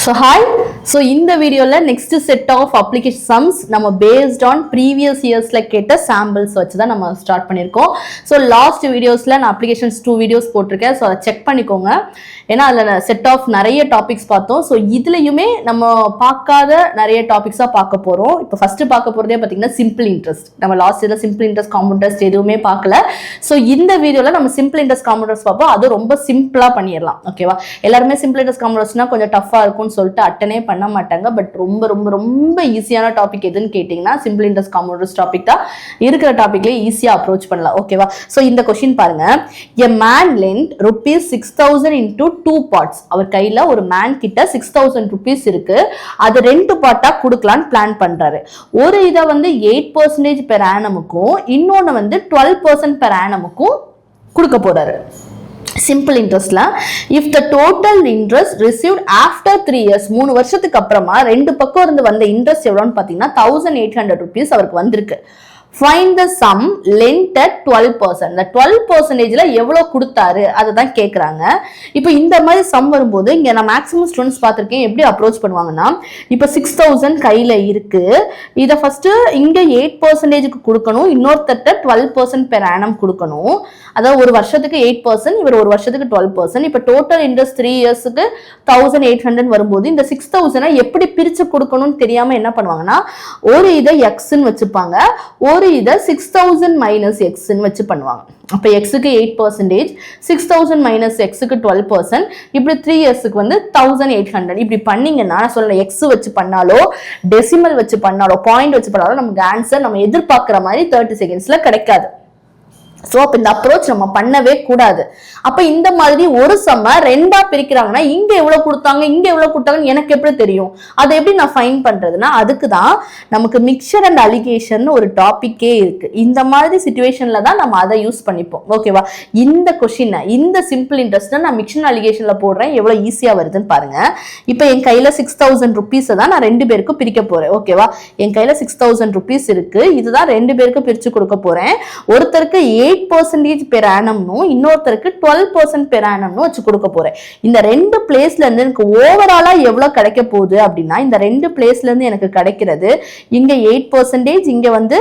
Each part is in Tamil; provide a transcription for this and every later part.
So hi, so இந்த வீடியோல next set of application sums நம்ம based on previous yearsல கேட்ட samples வச்சு தான் நம்ம ஸ்டார்ட் பண்ணிருக்கோம். So last videosல நான் applications 2 videos போட்டிருக்கேன். So அதை செக் பண்ணிக்கோங்க. ஏன்னா அதுல set of நிறைய டாபிக்ஸ் பார்த்தோம். So இதுலயுமே நம்ம பார்க்காத நிறைய டாபிக்ஸா பார்க்க போறோம். இப்போ ஃபர்ஸ்ட் பார்க்க போறதே பாத்தீங்கன்னா சிம்பிள் இன்ட்ரெஸ்ட். நம்ம லாஸ்ட் இயர்ல சிம்பிள் இன்ட்ரெஸ்ட் காம்பவுண்ட் இன்ட்ரெஸ்ட் எதுவுமே பார்க்கல. So இந்த வீடியோல நம்ம சிம்பிள் இன்ட்ரெஸ்ட் காம்பவுண்ட் இன்ட்ரெஸ்ட் பார்ப்போம். அது ரொம்ப சிம்பிளா பண்ணிடலாம். ஓகேவா? எல்லாருமே சிம்பிள் இன்ட்ரெஸ்ட் காம்பவுண்ட் இன்ட்ரெஸ்ட்னா கொஞ்சம் டஃபா இருக்கும் சொல்லிட்டு அட்டனே பண்ண மாட்டாங்க. பட் ரொம்ப ரொம்ப ரொம்ப ஈஸியான டாபிக் எதுன்னு கேட்டீங்கன்னா simple interest compound interest topic தான். இருக்கிற டாபிக்லயே ஈஸியா அப்ரோச் பண்ணலாம். ஓகேவா? சோ இந்த क्वेश्चन பாருங்க. A man lent rupees 6000 into 2 parts. அவர் கையில ஒரு மேன் கிட்ட 6000 rupees இருக்கு. அது ரெண்டு பார்ட்டா கொடுக்கலாம்னு பிளான் பண்றாரு. ஒரு இத வந்து 8% per annum-க்கும் இன்னொன்னு வந்து 12% per annum-க்கும் கொடுக்க போறாரு. சிம்பிள் இன்ட்ரெஸ்ட்ல if the total interest received after 3 years 3 வருஷத்துக்கு அப்புறமா ரெண்டு பக்கம் இருந்து வந்த இன்ட்ரெஸ்ட் எவ்வளவுன்னு பாத்தீங்கன்னா 1800 rupees அவருக்கு வந்திருக்கு. Find the sum lent at 12%. இந்த 12%ல எவ்வளவு கொடுத்தாரு அதை தான் கேட்கறாங்க. இப்போ இந்த மாதிரி சம் வரும்போது இங்க நான் மேக்ஸிமம் ஸ்டூடெண்ட்ஸ் பார்த்திருக்கேன் எப்படி அப்ரோச் பண்ணுவாங்கன்னா, இப்போ 6000 கையில இருக்கு. இதை ஃபர்ஸ்ட் இங்க 8%க்கு கொடுக்கணும், இன்னொருத்தட்ட 12% per annum கொடுக்கணும். அதாவது ஒரு வருஷத்துக்கு 8%, இவர் ஒரு வருஷத்துக்கு 12%. இப்போ டோட்டல் இன்ட்ரெஸ்ட் 3 இயர்ஸ்க்கு 1800 வரும்போது இந்த 6000 எப்படி பிரிச்சு கொடுக்கணும்னு தெரியாம என்ன பண்ணுவாங்கன்னா, ஒரு இதை எக்ஸ்ன்னு வச்சுப்பாங்க, ஒரு இதை 6000 மைனஸ் எக்ஸ்ன்னு வச்சு பண்ணுவாங்க. அப்ப எக்ஸுக்கு 8%, 6000 மைனஸ் எக்ஸுக்கு 12%, இப்படி 3 இயர்ஸ்க்கு வந்து 1800. இப்படி பண்ணீங்கன்னா நான் சொல்ல எக்ஸ் வச்சு பண்ணாலோ டெசிமல் வச்சு பண்ணாலோ பாயிண்ட் வச்சு பண்ணாலோ நமக்கு ஆன்சர் நம்ம எதிர்பார்க்கிற மாதிரி 30 செகண்ட்ஸ்ல கிடைக்காது. சோ அப்ப இந்த அப்ரோச் நம்ம பண்ணவே கூடாது. அப்ப இந்த மாதிரி ஒரு சம்ம ரெண்டா பிரிக்கிறாங்கன்னா இங்க எவ்வளவு கொடுத்தாங்க இங்க எவ்வளவு கொடுத்தாங்கன்னு எனக்கு எப்படி தெரியும்? அதை எப்படி நான் ஃபைன் பண்றதுன்னா அதுக்குதான் நமக்கு மிக்சர் அண்ட் அலிகேஷன் ஒரு டாபிக்கே இருக்கு. இந்த மாதிரி சிச்சுவேஷன்ல தான் நம்ம அதை யூஸ் பண்ணிப்போம். ஓகேவா? இந்த கொஸ்டின் இந்த சிம்பிள் இன்ட்ரெஸ்ட் நான் மிக்சர் அண்ட் அலிகேஷன்ல போடுறேன், எவ்வளவு ஈஸியா வருதுன்னு பாருங்க. இப்ப என் கையில 6000 rupees தான் நான் ரெண்டு பேருக்கும் பிரிக்க போறேன். ஓகேவா? என் கையில 6000 rupees இருக்கு. இதுதான் ரெண்டு பேருக்கு பிரிச்சு கொடுக்க போறேன். ஒருத்தருக்கு 8% per annum-னும் இன்னொருத்தருக்கு 12% per annum-னு வச்சு கொடுக்க போறேன். இந்த ரெண்டு பிளேஸ்ல இருந்து எனக்கு ஓவராலா எவ்வளவு கிடைக்க போகுது அப்படின்னா, இந்த ரெண்டு பிளேஸ்ல இருந்து எனக்கு கிடைக்கிறது இங்க 8%, இங்க வந்து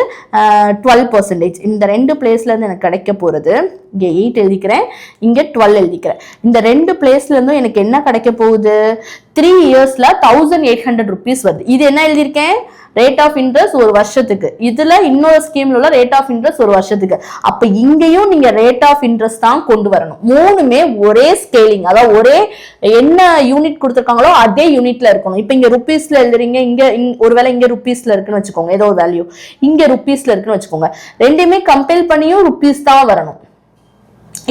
12%. இந்த ரெண்டு பிளேஸ்ல இருந்து எனக்கு கிடைக்க போறது இங்க 8 எழுதிக்கிறேன், இங்க 12 எழுதிக்கிறேன். இந்த ரெண்டு பிளேஸ்ல இருந்தும் எனக்கு என்ன கிடைக்க போகுது? 3 இயர்ஸ்ல 1800 rupees வருது. இது என்ன எழுதியிருக்கேன்? ரேட் ஆஃப் இன்ட்ரெஸ்ட் ஒரு வருஷத்துக்கு. இதுல இன்னொரு ஸ்கீம்ல உள்ள ரேட் ஆஃப் இன்ட்ரெஸ்ட் ஒரு வருஷத்துக்கு. அப்ப இங்கேயும் நீங்க ரேட் ஆஃப் இன்ட்ரெஸ்ட் தான் கொண்டு வரணும். மூணுமே ஒரே ஸ்கேலிங், அதாவது ஒரே என்ன யூனிட் கொடுத்துருக்காங்களோ அதே யூனிட்ல இருக்கணும். இப்ப இங்க ருபீஸ்ல எழுதுறீங்க, இங்க ஒருவேளை இங்க ருபீஸ்ல இருக்குன்னு வச்சுக்கோங்க, ஏதோ ஒரு வேல்யூ இங்க ருபீஸ்ல இருக்குன்னு வச்சுக்கோங்க, ரெண்டுமே கம்பேர் பண்ணியும் ருபீஸ் தான் வரணும்.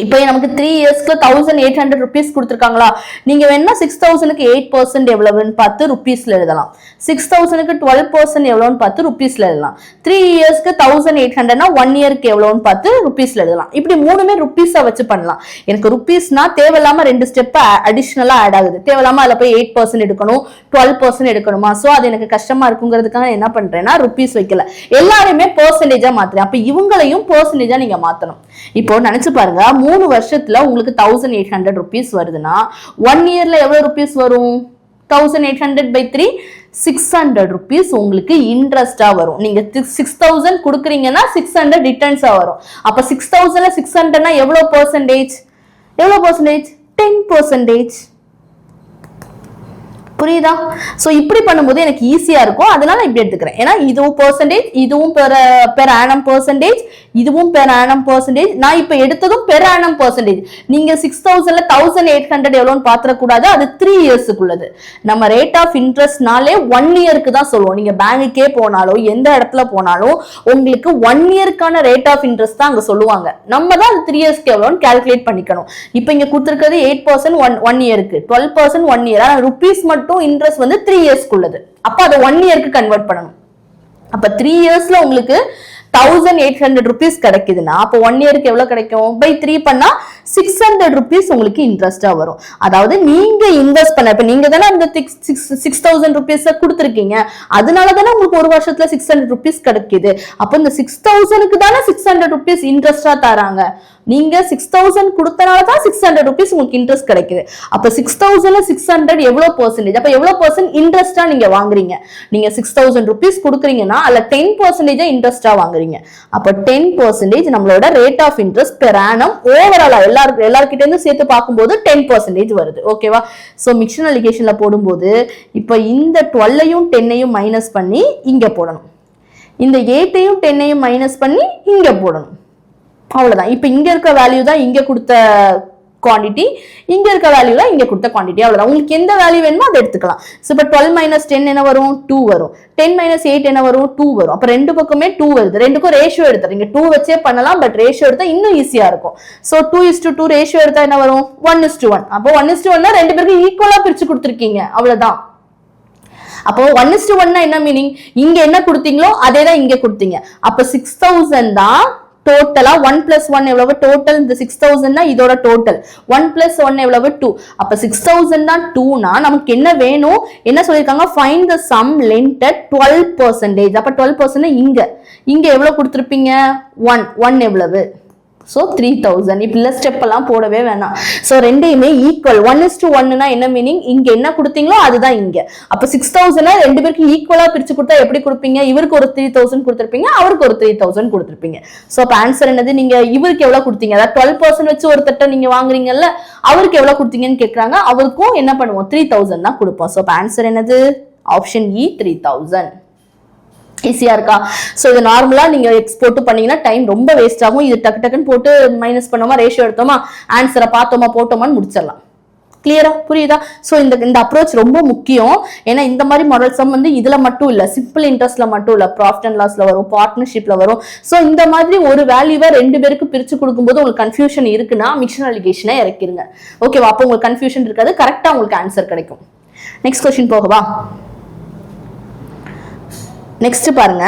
இப்போ நமக்கு 3 இயர்ஸ்க்கு 1800 rupees கொடுத்துருக்காங்களா, நீங்க வேணா 6000க்கு 8% எவ்வளவுன்னு பார்த்து ருபீஸ்ல எழுதலாம், 6000க்கு 12% எவ்வளவுன்னு பார்த்து ருபீஸ்ல எழுதலாம், 3 இயர்ஸ்க்கு 1800னா 1 இயருக்கு எவ்வளவுன்னு பார்த்து ருபீஸ்ல எழுதலாம். இப்படி மூணுமே ருபீஸா வச்சு பண்ணலாம். எனக்கு ருபீஸ்னா தேவையில்லாம ரெண்டு ஸ்டெப் அடிஷனலா ஆட் ஆகுது. தேவையில்லாம அதுல போய் 8% எடுக்கணும் 12% எடுக்கணுமா, சோ அது எனக்கு கஷ்டமா இருக்குங்கிறதுக்காக என்ன பண்றேன்னா ருபீஸ் வைக்கல, எல்லாருமே பெர்சன்டேஜா மாத்துறேன். அப்ப இவங்களையும் பெர்சன்டேஜா நீங்க மாத்தணும். இப்போ நினைச்சு பாருங்க, 3 வருஷத்துல உங்களுக்கு 1800 rupees வருதுன்னா 1 இயர்ல எவ்வளவு ருபீஸ் வரும்? 1800 by 3 600 rupees உங்களுக்கு இன்ட்ரெஸ்டா வரும். நீங்க 6000 கொடுக்குறீங்கன்னா 600 ரிட்டர்ன்ஸா வரும். அப்ப 6000ல 600னா எவ்வளவு பெர்சன்டேஜ்? எவ்வளவு பெர்சன்டேஜ்? 10%. புரியுதா? சோ இப்படி பண்ணும்போது எனக்கு ஈஸியா இருக்கும், அதனால இப்படி எடுத்துக்கிறேன். ஏன்னா இதுவும் பெர்சன்டேஜ், இதுவும் பெர் ஆனம் பெர்சன்டேஜ், இதுவும் பெர் ஆனம் பெர்சன்டேஜ். நான் இப்ப எடுத்ததும் பெர் ஆனம் பெர்சன்டேஜ். நீங்க 6000ல 1800 எவ்வளவுன்னு பாத்திர கூடாது, அது 3 இயர்ஸ்க்குள்ளது. நம்ம ரேட் ஆஃப் இன்ட்ரெஸ்ட்னாலே 1 இயருக்கு தான் சொல்லுவோம். நீங்க பேங்குக்கே போனாலும் எந்த இடத்துல போனாலும் உங்களுக்கு 1 இயருக்கான ரேட் ஆஃப் இன்ட்ரெஸ்ட் தான் அங்க சொல்லுவாங்க. நம்ம தான் 3 இயர்ஸ்க்கு எவ்வளவுன்னு கால்குலேட் பண்ணிக்கணும். இப்ப இங்க கொடுத்திருக்கிறது 8% 1 இயருக்கு, 12% 1 இயர். ஆனா ருபீஸ் மட்டும் இன்ட்ரெஸ்ட் வந்து 3 இயர்ஸ்க்கு உள்ளது. அப்ப அதை 1 இயருக்கு கன்வெர்ட் பண்ணணும். அப்ப 3 இயர்ஸ்ல உங்களுக்கு 1800 rupees கிடைக்குதுன்னா அப்போ 1 இயருக்கு எவ்வளவு கிடைக்கும்? by 3 பண்ணா 600 rupees உங்களுக்கு இன்ட்ரெஸ்டா வரும். அதாவது நீங்க இன்வெஸ்ட் பண்ண, இப்ப நீங்க தானே அந்த 6000 rupees கொடுத்துருக்கீங்க, அதனால தானே உங்களுக்கு ஒரு வருஷத்துல 600 rupees கிடைக்குது. அப்ப இந்த 6000க்கு தானே 600 rupees இன்ட்ரெஸ்டா தராங்க. நீங்க 6000 கொடுத்தனால தான் 600 rupees உங்களுக்கு இன்ட்ரெஸ்ட் கிடைக்குது. அப்ப 6000ல 600 எவ்வளவு பெர்சன்டேஜ்? அப்ப எவ்வளவு பெர்சன்ட் இன்ட்ரெஸ்டா நீங்க வாங்குறீங்க? நீங்க 6000 rupees கொடுக்குறீங்கன்னா அதுல 10% இன்ட்ரெஸ்டா வாங்குறீங்க. அப்ப 10% நம்மளோட rate of interest per annum ஓவராலா எல்லார்கிட்ட இருந்து சேர்த்து பார்க்கும்போது 10% வருது. ஓகேவா? சோ மிக்சர் அலிகேஷன்ல போடும்போது இப்ப இந்த 12ஐயும் 10ஐயும் மைனஸ் பண்ணி இங்க போடணும், இந்த 8ஐயும் 10ஐயும் மைனஸ் பண்ணி இங்க போடணும். அவ்வளவுதான். இப்ப இங்க இருக்க வேல்யூ தான் இங்க கொடுத்த குவாண்டிட்டி, இங்க இருக்க வேல்யூ தான் இங்க கொடுத்த குவாண்டிட்டி. அவ்வளவுதான். உங்களுக்கு எந்த வேல்யூ வேணுமோ அதை எடுத்துக்கலாம். சோ இப்ப 12 - 10 என்ன வரும்? 2 வரும். 10 - 8 என்ன வரும்? 2 வரும். அப்ப ரெண்டு பக்கமே 2 வருது. ரெண்டுக்கும் ரேஷியோ எடுத்துறீங்க. 2 வச்சே பண்ணலாம், பட் ரேஷியோ எடுத்தா இன்னும் ஈஸியா இருக்கும். சோ 2:2 ரேஷியோ எடுத்தா என்ன வரும்? 1:1. அப்போ 1:1 ரெண்டு பேருக்கு ஈக்குவலா பிரிச்சு கொடுத்துருக்கீங்க. அவ்வளவுதான். அப்போ 1:1 என்ன மீனிங்? இங்க என்ன கொடுத்தீங்களோ அதே தான் இங்க கொடுத்தீங்க. அப்ப 6000 தான் டோட்டலா. 1 + 1 எவ்வளவு? டோட்டல் இந்த 6000 தான் இதோட டோட்டல். 1 + 1 எவ்வளவு? 2. அப்ப 6000 தான் 2னா நமக்கு என்ன வேணும்? என்ன சொல்லிருக்காங்க? find the sum lent at 12%. அப்ப 12% இங்க எவ்வளவு கொடுத்திருப்பீங்க? 1 எவ்வளவு? சோ 3000. இப்ப ஸ்டெப் எல்லாம் போடவே வேணாம். சோ ரெண்டையுமே ஈக்குவல். 1:1 என்ன மீனிங்? இங்க என்ன கொடுத்தீங்களோ அதுதான் இங்க. அப்ப 6000 ரெண்டு பேருக்கு ஈக்குவலா பிரிச்சு கொடுத்தா எப்படி கொடுப்பீங்க? இவருக்கு ஒரு 3000 கொடுத்திருப்பீங்க, அவருக்கு ஒரு 3000 கொடுத்திருப்பீங்க. சோ அப்ப ஆன்சர் என்னது? நீங்க இவருக்கு எவ்வளவு கொடுத்தீங்க? அதாவது 12% வச்சு ஒரு தட்டை நீங்க வாங்குறீங்கல்ல, அவருக்கு எவ்வளவு கொடுத்தீங்கன்னு கேக்குறாங்க. அவருக்கும் என்ன பண்ணுவோம்? 3000 தான் கொடுப்போம். சோ அப்ப ஆன்சர் என்னது? ஆப்ஷன் இ 3000. ஈஸியா இருக்கா? சோ இது நார்மலா நீங்க எக்ஸ்போர்ட் பண்ணீங்கன்னா டைம் ரொம்ப வேஸ்ட் ஆகும். இது டக்கு டக்குன்னு போட்டு மைனஸ் பண்ணோமா, ரேஷியோ எடுத்தோமா, ஆன்சரை பார்த்தோமா, போட்டோமான்னு முடிச்சிடலாம். கிளியரா? புரியுதா? சோ இந்த அப்ரோச் ரொம்ப முக்கியம். ஏன்னா இந்த மாதிரி மாடல் சம் வந்து இதுல மட்டும் இல்ல, சிம்பிள் இன்ட்ரெஸ்ட்ல மட்டும் இல்ல, ப்ராஃபிட் அண்ட் லாஸ்ல வரும், பார்ட்னர்ஷிப்ல வரும். சோ இந்த மாதிரி ஒரு வேல்யூவை ரெண்டு பேருக்கு பிரிச்சு கொடுக்கும்போது உங்களுக்கு கன்ஃபியூஷன் இருக்குன்னா மிக்சர் அலிகேஷனை இறக்கிருங்க. ஓகேவா? அப்போ உங்களுக்கு கன்ஃபியூஷன் இருக்காது, கரெக்டா உங்களுக்கு ஆன்சர் கிடைக்கும். நெக்ஸ்ட் क्वेश्चन போகவா? நெக்ஸ்ட் பாருங்க.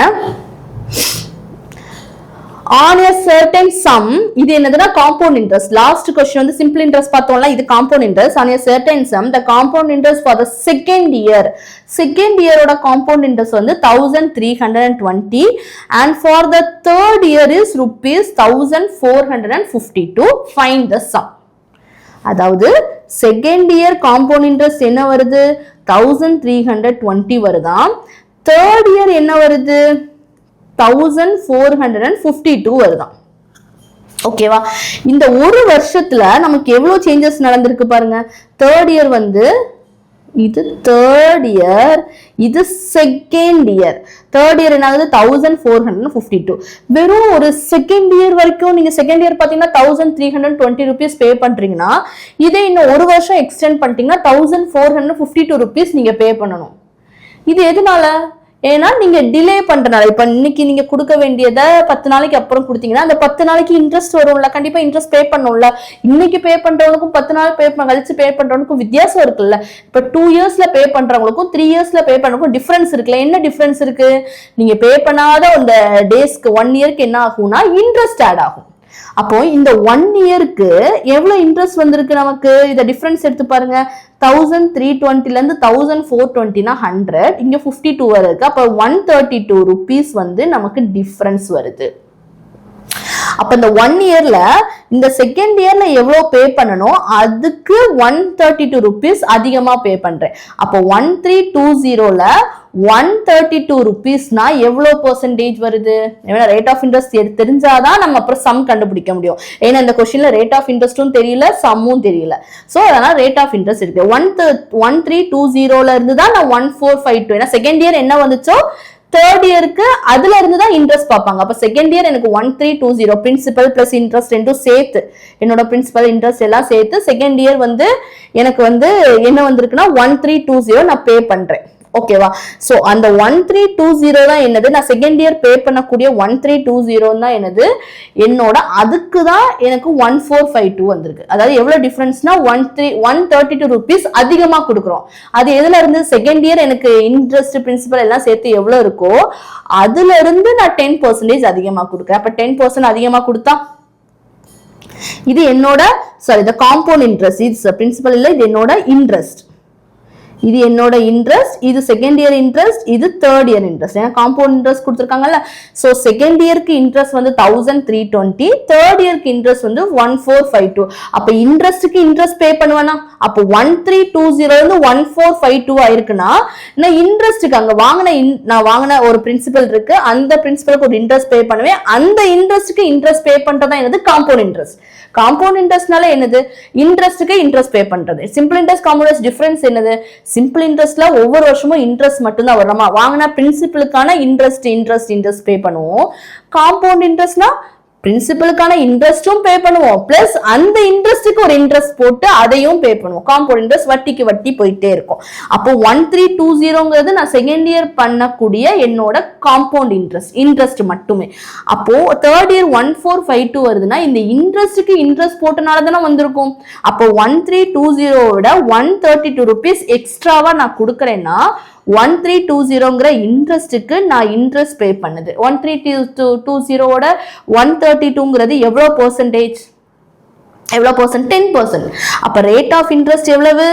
on a certain sum, இது என்னதுன்னா காம்பவுண்ட் இன்ட்ரெஸ்ட். லாஸ்ட் क्वेश्चन வந்து சிம்பிள் இன்ட்ரெஸ்ட் பார்த்தோம்ல, இது compound interest. on a certain sum the compound interest for the second year ஓட காம்பவுண்ட் இன்ட்ரெஸ்ட் வந்து 1320 and for the third year is rupees 1452. find the sum. அதாவது செகண்ட் இயர் காம்பவுண்ட் இன்ட்ரெஸ்ட் என்ன வருது? 1320 வருதாம். தேர்ட் இயர் என்ன வருது? 1452 வருதான். ஓகேவா? இந்த ஒரு வருஷத்துல நமக்கு எவ்வளவு சேஞ்சஸ் நடந்திருக்கு பாருங்க. தேர்ட் இயர் வந்து இது தேர்ட் இயர், இது செகண்ட் இயர். தேர்ட் இயர் என்ன ஆகுது? 1452. வெறும் ஒரு செகண்ட் இயர் வரைக்கும் நீங்க செகண்ட் இயர் பாத்தீங்கன்னா 1320 rupees பே பண்றீங்கன்னா, இதே இன்னும் ஒரு வருஷம் எக்ஸ்டெண்ட் பண்ணிட்டீங்கன்னா 1452 rupees நீங்க பே பண்ணணும். இது எதனால? ஏன்னா நீங்க டிலே பண்றனால. இப்ப இன்னைக்கு நீங்க கொடுக்க வேண்டியதை 10 நாளைக்கு அப்புறம் கொடுத்தீங்கன்னா அந்த 10 நாளைக்கு இன்ட்ரெஸ்ட் வரும்ல, கண்டிப்பா இன்ட்ரெஸ்ட் பே பண்ணும்ல. இன்னைக்கு பே பண்றவனுக்கும் 10 நாள் கழிச்சு பே பண்றவனுக்கும் வித்தியாசம் இருக்குல்ல. இப்ப 2 இயர்ஸ்ல பே பண்றவங்களுக்கும் 3 இயர்ஸ்ல பே பண்றவங்களுக்கும் டிஃபரன்ஸ் இருக்குல்ல. என்ன டிஃபரன்ஸ் இருக்கு? நீங்க பே பண்ணாத அந்த டேஸ்க்கு 1 இயர்க்கு என்ன ஆகும்னா இன்ட்ரெஸ்ட் ஆட் ஆகும். அப்போ இந்த 1 இயருக்கு எவ்வளவு இன்ட்ரெஸ்ட் வந்திருக்கு நமக்கு? இத டிஃபரன்ஸ் எடுத்து பாருங்க. 1320 இருந்து 1420னா 100, இங்க 52 வருது. அப்ப 132 rupees வந்து நமக்கு டிஃபரன்ஸ் வருது. அப்ப இந்த 1 இயர்ல இந்த செகண்ட் இயர்ல எவ்வளவு பே பண்ணணும், அதுக்கு 132 rupees அதிகமா பே பண்றேன். அப்போ 1320ல 132 rupeesனா எவ்வளவு பெர்சன்டேஜ் வருது? ரேட் ஆஃப் இன்ட்ரெஸ்ட் தெரிஞ்சாதான் நம்ம அப்புறம் சம் கண்டுபிடிக்க முடியும். ஏன்னா இந்த क्वेश्चनல ரேட் ஆஃப் இன்ட்ரெஸ்டும் தெரியல, சம்மும் தெரியல. சோ அதனால ரேட் ஆஃப் இன்ட்ரெஸ்ட் இருக்கு. 1320ல இருந்து தான் நான் 1452. ஏன்னா செகண்ட் இயர் என்ன வந்துச்சோ தேர்ட் இயருக்கு அதுல இருந்து தான் இன்ட்ரெஸ்ட் பார்ப்பாங்க. அப்ப செகண்ட் இயர் எனக்கு 1320 பிரின்சிபல் பிளஸ் இன்ட்ரெஸ்ட் ரெண்டும் சேர்த்து, என்னோட பிரின்சிபல் இன்ட்ரெஸ்ட் எல்லாம் சேர்த்து செகண்ட் இயர் வந்து எனக்கு வந்து என்ன வந்திருக்குன்னா 1320 நான் பே பண்றேன். ஓகேவா? சோ அந்த 1320 தான் என்னது, நான் செகண்ட் இயர் பே பண்ணக்கூடிய 1320 தான் என்னது என்னோட, அதுக்கு தான் எனக்கு 1452 வந்திருக்கு. அதாவது எவ்வளவு டிஃபரன்ஸ்னா 132 rupees அதிகமா கொடுக்குறோம். அது எதுல இருந்து, செகண்ட் இயர் எனக்கு இன்ட்ரெஸ்ட் பிரின்சிபல் எல்லாம் சேர்த்து எவ்வளவு இருக்கோ அதுல இருந்து நான் 10% அதிகமா கொடுக்குறேன். அப்ப 10% அதிகமா கொடுத்தா இது என்னோட இந்த காம்பவுண்ட் இன்ட்ரெஸ்ட், இது பிரின்சிபல் இல்ல, இது என்னோட இன்ட்ரெஸ்ட், இது என்னோட இன்ட்ரெஸ்ட், இது செகண்ட் இயர் இன்ட்ரெஸ்ட், இது தேர்ட் இயர் இன்ட்ரெஸ்ட். ஏன்னா காம்பவுண்ட் இன்ட்ரெஸ்ட் கொடுத்துருக்காங்கல்ல. சோ செகண்ட் இயருக்கு இன்ட்ரெஸ்ட் வந்து 1320, தேர்ட் இயருக்கு இன்ட்ரெஸ்ட் வந்து 1452. அப்ப இன்ட்ரெஸ்ட்க்கு இன்ட்ரெஸ்ட் பே பண்ணுவேனா, அப்போ 1320 இருந்து 1452 ஆயிருக்குன்னா நான் இன்ட்ரெஸ்ட்க்கு அங்க நான் வாங்கின ஒரு பிரின்சிபல் இருக்கு, அந்த பிரின்சிபலுக்கு ஒரு இன்ட்ரெஸ்ட் பே பண்ணுவேன். அந்த இன்ட்ரெஸ்ட்க்கு இன்ட்ரெஸ்ட் பே பண்றதா என்னது, காம்பவுண்ட் இன்ட்ரெஸ்ட். காம்பவுண்ட் இன்ட்ரெஸ்ட்னால என்னது, இன்ட்ரெஸ்ட்க்கு இன்ட்ரெஸ்ட் பே பண்றது. Simple interest compound interest difference என்னது, சிம்பிள் இன்ட்ரெஸ்ட்ல ஒவ்வொரு வருஷமும் இன்ட்ரெஸ்ட் மட்டும் தான் வரும், வாங்கின பிரின்சிபலுக்கான இன்ட்ரெஸ்ட் பே பண்ணுவோம். காம்பவுண்ட் இன்ட்ரெஸ்ட்னா பிரின்சிபலுக்கான இன்ட்ரெஸ்டும் பே பண்ணுவோம், பிளஸ் அந்த இன்ட்ரெஸ்டுக்கு ஒரு இன்ட்ரெஸ்ட் போட்டு அதையும் பே பண்ணுவோம். காம்பவுண்ட் இன்ட்ரெஸ்ட் வட்டிக்கு வட்டி போயிட்டே இருக்கும். அப்போ 1320 நான் செகண்ட் இயர் பண்ணக்கூடிய என்னோட காம்பவுண்ட் இன்ட்ரெஸ்ட் மட்டுமே. அப்போ தேர்ட் இயர் 1452 வருதுன்னா இந்த இன்ட்ரெஸ்டுக்கு இன்ட்ரெஸ்ட் போட்டனால தானே வந்திருக்கும். அப்போ 1320 விட 132 rupees எக்ஸ்ட்ராவா நான் கொடுக்கறேன்னா 1320 இன்ட்ரெஸ்டுக்கு நான் இன்ட்ரெஸ்ட் பே பண்ணுது. 1320 132 எவ்வளவு பெர்சன்டேஜ், 10%. அப்ப ரேட் ஆஃப் இன்ட்ரெஸ்ட் எவ்வளவு,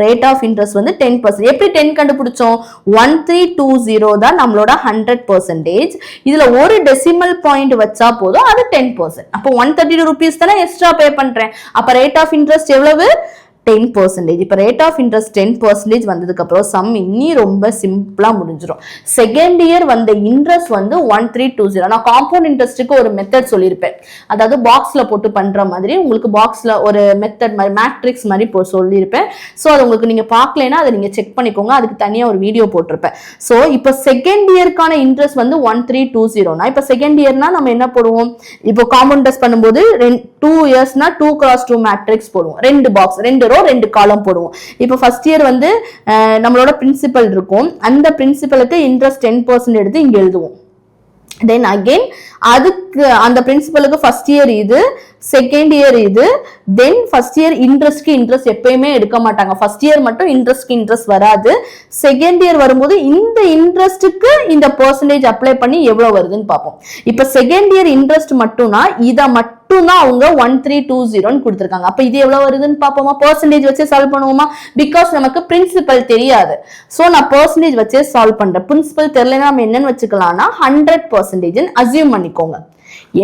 ரேட் ஆஃப் இன்ட்ரெஸ்ட் வந்து 10%. எப்படி 10 கண்டுபிடிச்சோம், 1320 தான் நம்மளோட 100%. இதுல ஒரு டெசிமல் பாயிண்ட் வச்சா போதும், அது 10%. அப்போ 132 rupees தானே எக்ஸ்ட்ரா பே பண்றேன். அப்ப ரேட் ஆஃப் இன்ட்ரெஸ்ட் எவ்வளவு, 10%. இப்ப ரேட் ஆஃப் இன்ட்ரெஸ்ட் 10% வந்ததுக்கு அப்புறம் சம் இன்னி ரொம்ப சிம்பிளா முடிஞ்சிடும். செகண்ட் இயர் வந்த இன்ட்ரெஸ்ட் வந்து 1320. நான் காம்பவுண்ட் இன்ட்ரெஸ்ட்டுக்கு ஒரு மெத்தட் சொல்லியிருப்பேன், அதாவது பாக்ஸ்ல போட்டு பண்ற மாதிரி. உங்களுக்கு பாக்ஸ்ல ஒரு மெத்தட் மாதிரி மேட்ரிக்ஸ் மாதிரி சொல்லியிருப்பேன். ஸோ அது உங்களுக்கு நீங்க பார்க்கலைன்னா அதை நீங்க செக் பண்ணிக்கோங்க, அதுக்கு தனியா ஒரு வீடியோ போட்டிருப்பேன். ஸோ இப்போ செகண்ட் இயர்க்கான இன்ட்ரெஸ்ட் வந்து 1320. இப்ப செகண்ட் இயர்னா நம்ம என்ன போடுவோம், இப்போ காம்பவுண்ட் இன்ட்ரெஸ்ட் பண்ணும்போது 2 இயர்ஸ்னா 2x2 மேட்ரிக்ஸ் போடுவோம், 2 பாக்ஸ் 2 2 காலம் போடுவோம். இப்போ ஃபர்ஸ்ட் இயர் வந்து நம்மளோட பிரின்சிபல் இருக்கும், அந்த பிரின்சிபலுக்கு இன்ட்ரெஸ்ட் 10% எடுத்து இங்க எழுதுவோம். தென் அகைன் அதுக்கு அந்த பிரின்சிபலுக்கு ஃபர்ஸ்ட் இயர் இது, செகண்ட் இயர் இது, தென் ஃபர்ஸ்ட் இயர் இன்ட்ரெஸ்ட்க்கு இன்ட்ரெஸ்ட் எப்பயுமே எடுக்க மாட்டாங்க. ஃபர்ஸ்ட் இயர் மட்டும் இன்ட்ரெஸ்ட்க்கு இன்ட்ரெஸ்ட் வராது. செகண்ட் இயர் வரும்போது இந்த இன்ட்ரெஸ்ட்க்கு இந்த பெர்சன்டேஜ் அப்ளை பண்ணி எவ்வளவு வருதுன்னு பார்ப்போம். இப்ப செகண்ட் இயர் இன்ட்ரெஸ்ட் மட்டும்னா இதை மட்டும் தான் அவங்க 1320 கொடுத்திருக்காங்க. அப்ப இது எவ்வளவு வருதுன்னு பார்ப்போமா, பெர்சன்டேஜ் வச்சு சால்வ் பண்ணுவோமா. பிகாஸ் நமக்கு பிரின்சிபல் தெரியாது, சோ நான் பெர்சன்டேஜ் வச்சே சால்வ் பண்றேன். பிரின்சிபல் தெரியலன்னா நம்ம என்னன்னு வச்சுக்கலாம்னா 100% அசியூம் பண்ணிக்கோங்க.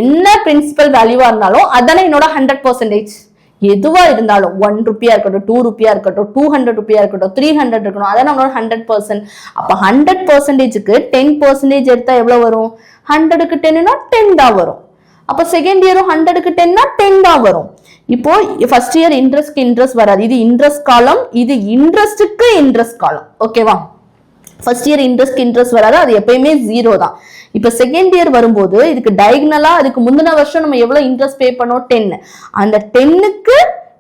என்ன பிரின்சிபல் வேல்யூவா இருந்தாலும் அதானே என்னோட 100%. எதுவா இருந்தாலும் 1 ரூபியா இருக்கட்டும், 2 ரூபியா இருக்கட்டும், 200 ரூபியா இருக்கட்டும், 300 இருக்கணும், அதான் நம்மளோட 100%. அப்ப 100%க்கு 10% எடுத்தா எவ்வளவு வரும், 100க்கு 10னா 10 தான் வரும். அப்ப செகண்ட் இயரும் 100க்கு 10னா 10 தான் வரும். இப்போ ஃபர்ஸ்ட் இயர் இன்ட்ரெஸ்ட்க்கு இன்ட்ரெஸ்ட் வராது, இது இன்ட்ரெஸ்ட் காலம், இது இன்ட்ரெஸ்ட்க்கு இன்ட்ரெஸ்ட் காலம். ஓகேவா, ஃபர்ஸ்ட் இயர் இன்ட்ரெஸ்ட்க்கு இன்ட்ரெஸ்ட் வராது, அது எப்பயுமே 0 தான். இப்ப செகண்ட் இயர் வரும்போது இதுக்கு டயகனலா அதுக்கு முந்தின வருஷம் நம்ம எவ்வளவு இன்ட்ரெஸ்ட் பே பண்ணோம், 10. அந்த 10க்கு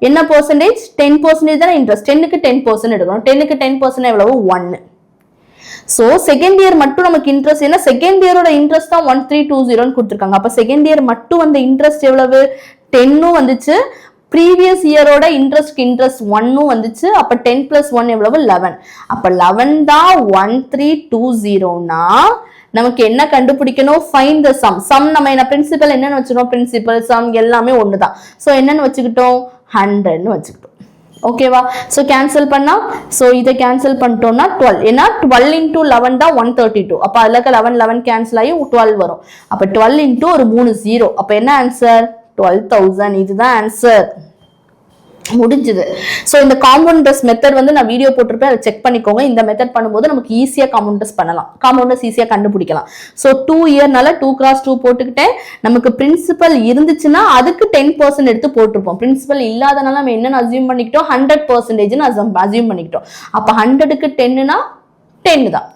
என்ன பெர்சன்டேஜ், 10% தானே இன்ட்ரெஸ்ட், 10க்கு 10% எடுக்கணும். 10க்கு 10% எவ்வளவு, 1. சோ செகண்ட் இயர் மட்டும் நமக்கு இன்ட்ரெஸ்ட், ஏன்னா செகண்ட் இயரோட இன்ட்ரெஸ்ட் தான் 1320 கொடுத்திருக்காங்க. அப்ப செகண்ட் இயர் மட்டும் வந்த இன்ட்ரெஸ்ட் எவ்வளவு, 10 வந்துச்சு. ப்ரீவியஸ் இயரோட இன்ட்ரெஸ்ட் 1 வந்துச்சு. அப்ப 10 + 1 எவ்வளவு, 11. அப்ப 11 தான் 1320னா நமக்கு என்ன கண்டுபிடிக்கணும், ஃபைண்ட் தி சம். சம் நம்ம என்ன பிரின்சிபல் என்னன்னு வச்சுட்டோம், பிரின்சிபல் சம் எல்லாமே ஒண்ணுதான். சோ என்னன்னு வச்சுக்கிட்டோம், 100ன்னு வச்சுக்கிட்டோம். ஓகேவா, சோ கேன்சல் பண்ணா, சோ இதை கேன்சல் பண்ணிட்டோம்னா 12. ஏன்னா 12 × 11 தான் 132. அப்ப அதுல இருக்க 11 கேன்சல் ஆகி 12 வரும். அப்ப 12 × ஒரு 3 0. அப்ப என்ன ஆன்சர், 12,000. இதுதான் ஆன்சர், முடிஞ்சது. சோ இந்த காம்பவுண்ட் இன்ட்ரெஸ்ட் மெத்தட் வந்து நான் வீடியோ போட்டிருப்பேன், அதை செக் பண்ணிக்கோங்க. இந்த மெத்தட் பண்ணும்போது நமக்கு ஈஸியா காம்பவுண்ட் இன்ட்ரெஸ்ட் பண்ணலாம், காம்பவுண்ட் இன்ட்ரெஸ்ட் ஈஸியா கண்டுபிடிக்கலாம். சோ 2 இயர்னால 2x2 போட்டுக்கிட்டேன். நமக்கு பிரின்சிபல் இருந்துச்சுன்னா அதுக்கு 10% எடுத்து போட்டிருப்போம். பிரின்சிபல் இல்லாதனால நம்ம என்னன்னு அசியூம் பண்ணிக்கிட்டோம், 100%ன்னு அசியூம் பண்ணிக்கிட்டோம். அப்ப 100க்கு 10னா 10 தான்.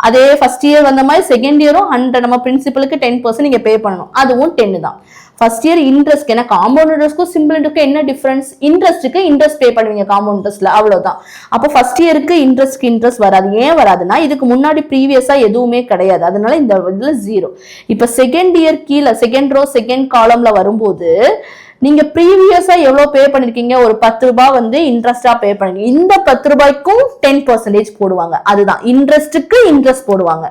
அதே ஃபர்ஸ்ட் இயர் வந்த மாதிரி செகண்ட் இயரும் 100, நம்ம பிரின்சிபலுக்கு 10% நீங்க பே பண்ணணும், அதுவும் 10 தான். ஃபர்ஸ்ட் இயர் இன்ட்ரெஸ்ட், ஏன்னா காம்பவுண்ட் இன்ட்ரெஸ்ட்க்கும் சிம்பிள் இன்ட்ரெஸ்ட்க்கும் என்ன டிஃபரன்ஸ்? இன்ட்ரெஸ்ட்டுக்கு இன்ட்ரெஸ்ட் பே பண்ணுவீங்க காம்பவுண்ட் இன்ட்ரெஸ்ட்ல, அவ்வளவுதான். அப்போ ஃபர்ஸ்ட் இயருக்கு இன்ட்ரெஸ்ட் வராது. ஏன் வராதுன்னா இதுக்கு முன்னாடி ப்ரீவியஸா எதுவுமே கிடையாது, அதனால இந்த இதுல 0. இப்ப செகண்ட் இயர் கீழே செகண்ட் ரோ செகண்ட் காலம்ல வரும்போது நீங்க ப்ரீவியஸா எவ்வளவு பே பண்ணிருக்கீங்க, ஒரு 10 ரூபாய் வந்து இன்ட்ரெஸ்டா பே பண்ணீங்க, இந்த 10 ரூபாய்க்கும் 10% போடுவாங்க. அதுதான் இன்ட்ரெஸ்ட்டுக்கு இன்ட்ரெஸ்ட் போடுவாங்க.